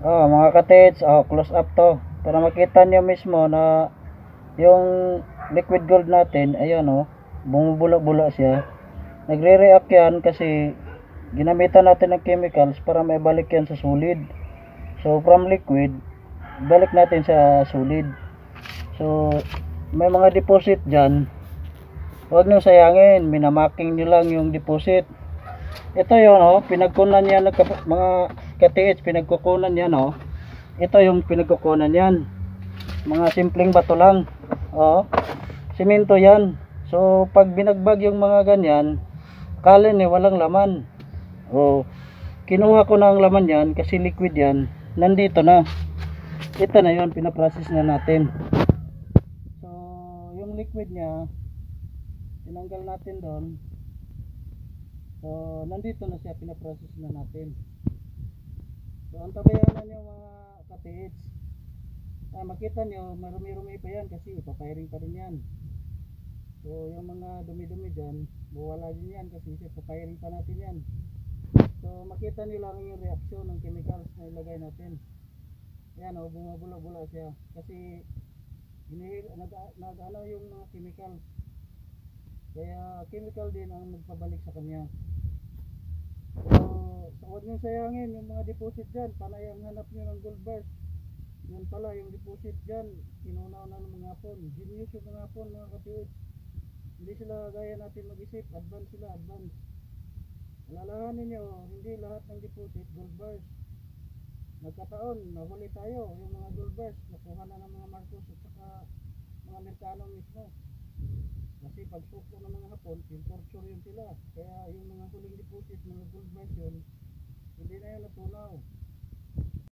Oh, mga katits, close up to para makita nyo mismo na yung liquid gold natin, ayan bumubula-bula siya. Nagre-react yan kasi ginamitan natin ng chemicals para maibalik yan sa solid. So from liquid, balik natin sa solid. So may mga deposit dyan, huwag nyo sayangin, minamaking nyo lang yung deposit. Ito yun pinagkunan yan mga KTH, pinagkukunan yan ito yung pinagkukunan yan, mga simpleng bato lang, simento yan. So pag binagbag yung mga ganyan, kalin walang laman. Kinuha ko na ang laman yan kasi liquid yan, nandito na. Ito na yun, pinaprocess na natin. So yung liquid nya tinanggal natin doon. So nandito na siya, pinaprocess na natin. So ang tabayanan yung mga ka-TH, makita nyo marumi-rumi pa yan kasi ipapiring pa rin yan. So yung mga dumi-dumi dyan, mawala din yan kasi ipapiring pa natin yan. So makita nyo lang yung reaksyon ng chemicals na ilagay natin. Yan bumabula-bula siya kasi nag-ano yung mga chemicals, kaya chemical din ang nagpabalik sa kanya. So huwag nyo sayangin yung mga deposit dyan. Panay ang hanap nyo ng gold bars, yun pala yung deposit dyan, kinunaw na ng mga hapon. Genius yung mga hapon, mga ka-TH. Hindi sila gaya natin mag-isip, advance sila, advance. Alalahanin nyo, hindi lahat ng deposit gold bars. Nagkataon, nahuli tayo, yung mga gold bars nakuha na ng mga Marcos at saka mga Amerikano mismo. Kasi pagsuko ng mga hapon, torture yun sila. Kaya yung mga huling deposit, mga gold bars yun, hindi na yun natunaw.